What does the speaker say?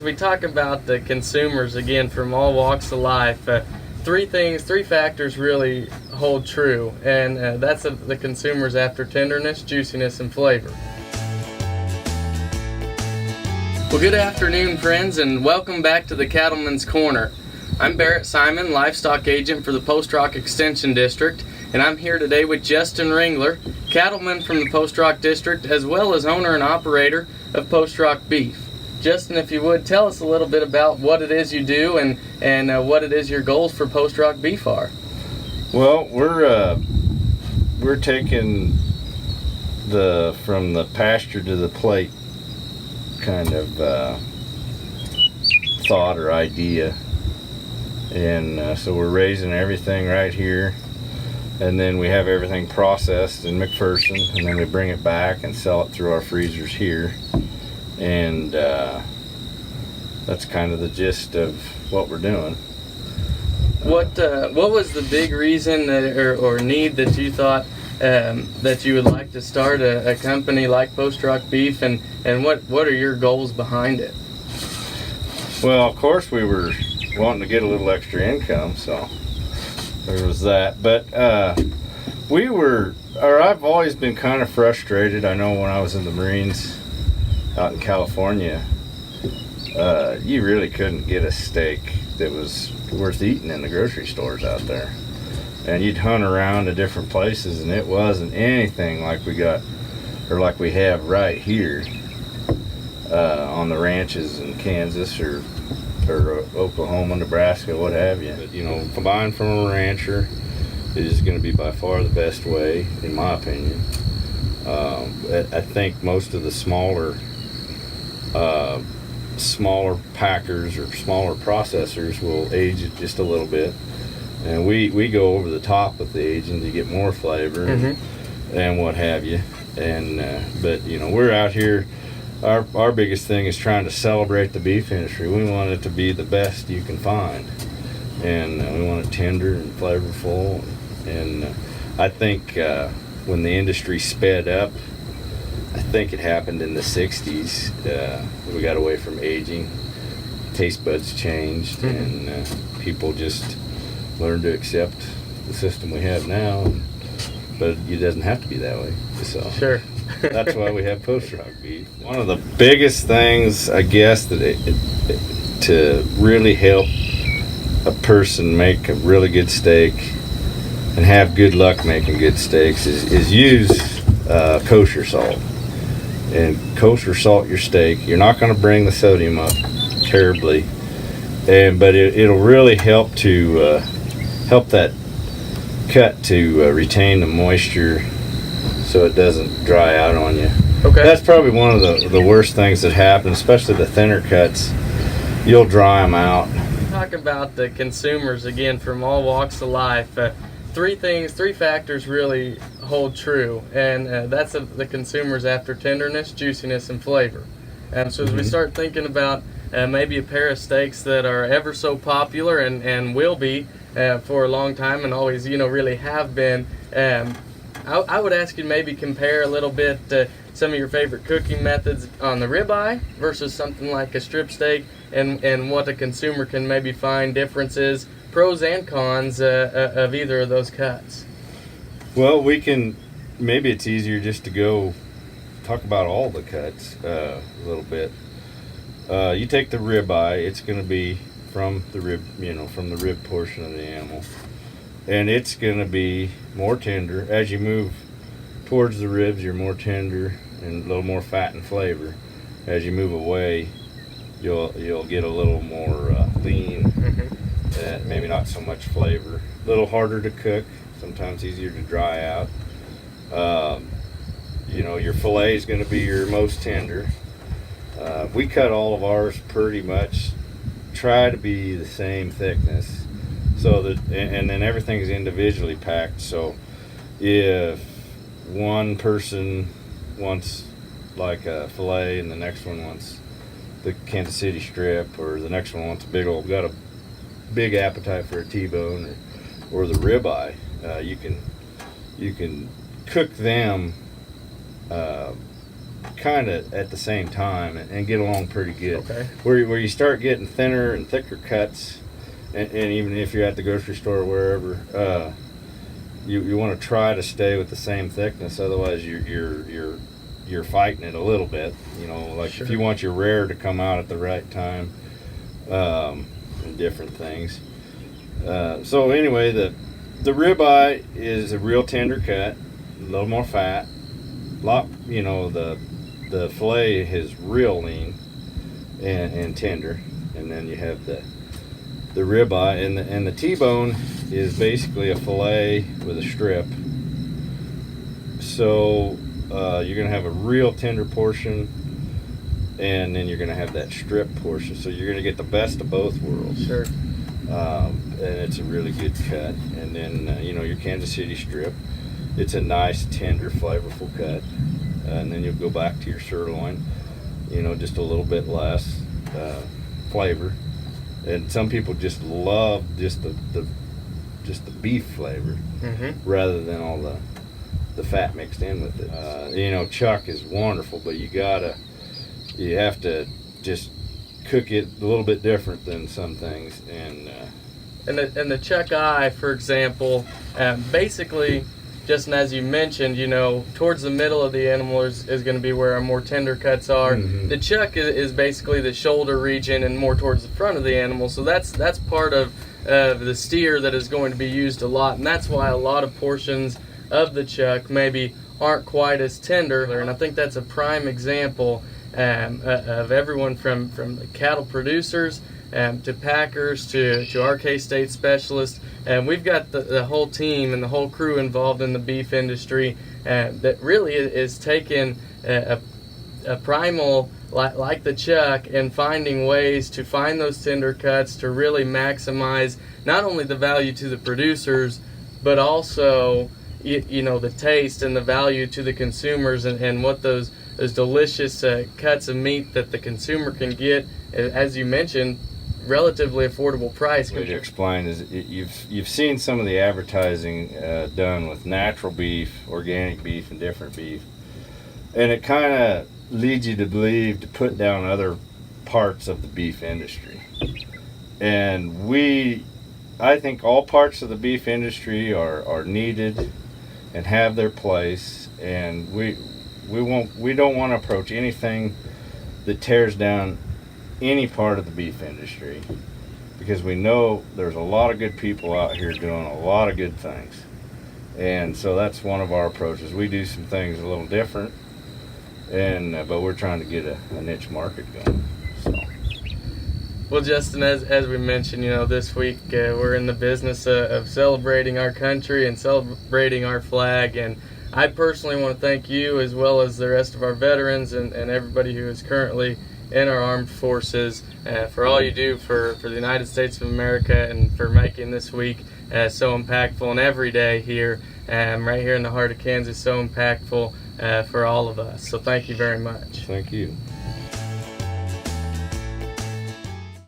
We talk about the consumers again from all walks of life. Three factors really hold true, and that's the consumers after tenderness, juiciness, and flavor. Well, good afternoon, friends, and welcome back to the Cattlemen's Corner. I'm Barrett Simon, livestock agent for the Post Rock Extension District, and I'm here today with Justin Ringler, cattleman from the Post Rock District, as well as owner and operator of Post Rock Beef. Justin, if you would, tell us a little bit about what it is you do and what it is your goals for Post Rock Beef are. Well, we're taking from the pasture to the plate kind of thought or idea, and so we're raising everything right here, and then we have everything processed in McPherson, and then we bring it back and sell it through our freezers here. And that's kind of the gist of what we're doing. What was the big reason or need that you thought that you would like to start a company like Post Rock Beef, and what are your goals behind it? Well, of course we were wanting to get a little extra income, so there was that. But I've always been kind of frustrated. I know when I was in the Marines out in California, you really couldn't get a steak that was worth eating in the grocery stores out there. And you'd hunt around to different places, and it wasn't anything like we got, or like we have right here on the ranches in Kansas or Oklahoma, Nebraska, what have you. But, buying from a rancher is going to be by far the best way, in my opinion. I think most of the smaller packers or smaller processors will age it just a little bit, and we go over the top with the aging to get more flavor and what have you. And but we're out here, our biggest thing is trying to celebrate the beef industry. We want it to be the best you can find, and we want it tender and flavorful. And I think when the industry sped up, I think it happened in the 60s. We got away from aging. Taste buds changed, and people just learned to accept the system we have now. But it doesn't have to be that way. So Sure. That's why we have Post Rock Beef. One of the biggest things, I guess, that to really help a person make a really good steak and have good luck making good steaks is use kosher salt. And kosher salt your steak. You're not going to bring the sodium up terribly, but it'll really help that cut to retain the moisture so it doesn't dry out on you. Okay. That's probably one of the worst things that happen, especially the thinner cuts. You'll dry them out. Talk about the consumers again from all walks of life. Three factors really hold true, and that's the consumers after tenderness, juiciness, and flavor. So as we start thinking about maybe a pair of steaks that are ever so popular and will be for a long time and always really have been, I would ask you to maybe compare a little bit some of your favorite cooking methods on the ribeye versus something like a strip steak, and what a consumer can maybe find differences, pros and cons of either of those cuts. Well, maybe it's easier just to go talk about all the cuts a little bit. You take the ribeye, it's going to be from the rib portion of the animal, and it's going to be more tender. As you move towards the ribs, you're more tender and a little more fat and flavor. As you move away, you'll get a little more lean, and maybe not so much flavor. A little harder to cook, sometimes easier to dry out. Your fillet is going to be your most tender. We cut all of ours pretty much, try to be the same thickness, so that, and then everything's individually packed. So if one person wants like a fillet and the next one wants the Kansas City strip, or the next one wants got a big appetite for a T-bone or the ribeye, you can cook them kind of at the same time and get along pretty good. Okay. Where you start getting thinner and thicker cuts, and even if you're at the grocery store or wherever, you want to try to stay with the same thickness. Otherwise, you're fighting it a little bit. You know, like Sure. if you want your rear to come out at the right time, and different things. So anyway, the ribeye is a real tender cut, a little more fat. The fillet is real lean and tender, and then you have the ribeye, and the T-bone is basically a fillet with a strip. So you're gonna have a real tender portion, and then you're gonna have that strip portion. So you're gonna get the best of both worlds. Sure. And it's a really good cut. And then your Kansas City strip. It's a nice, tender, flavorful cut. And then you'll go back to your sirloin. Just a little bit less flavor. And some people just love just the beef flavor, rather than all the fat mixed in with it. Chuck is wonderful, but you have to just cook it a little bit different than some things. And the chuck eye, for example, basically, just as you mentioned, towards the middle of the animal is going to be where our more tender cuts are. Mm-hmm. The chuck is basically the shoulder region and more towards the front of the animal. So that's part of the steer that is going to be used a lot, and that's why a lot of portions of the chuck maybe aren't quite as tender. And I think that's a prime example of everyone from the cattle producers to packers to our K-State specialists. And we've got the whole team and the whole crew involved in the beef industry that really is taking a primal like the chuck and finding ways to find those tender cuts to really maximize not only the value to the producers, but also the taste and the value to the consumers, and what those delicious cuts of meat that the consumer can get, as you mentioned, relatively affordable price. The way to explain is you've seen some of the advertising done with natural beef, organic beef, and different beef, and it kind of leads you to believe to put down other parts of the beef industry. And I think all parts of the beef industry are needed and have their place, and we don't want to approach anything that tears down any part of the beef industry, because we know there's a lot of good people out here doing a lot of good things. And so that's one of our approaches. We do some things a little different, but we're trying to get a niche market going. So. Well, Justin, as we mentioned, this week we're in the business of celebrating our country and celebrating our flag, and I personally want to thank you, as well as the rest of our veterans and everybody who is currently in our armed forces, for all you do for the United States of America, and for making this week so impactful, and every day here, right here in the heart of Kansas, so impactful for all of us. So thank you very much. Thank you.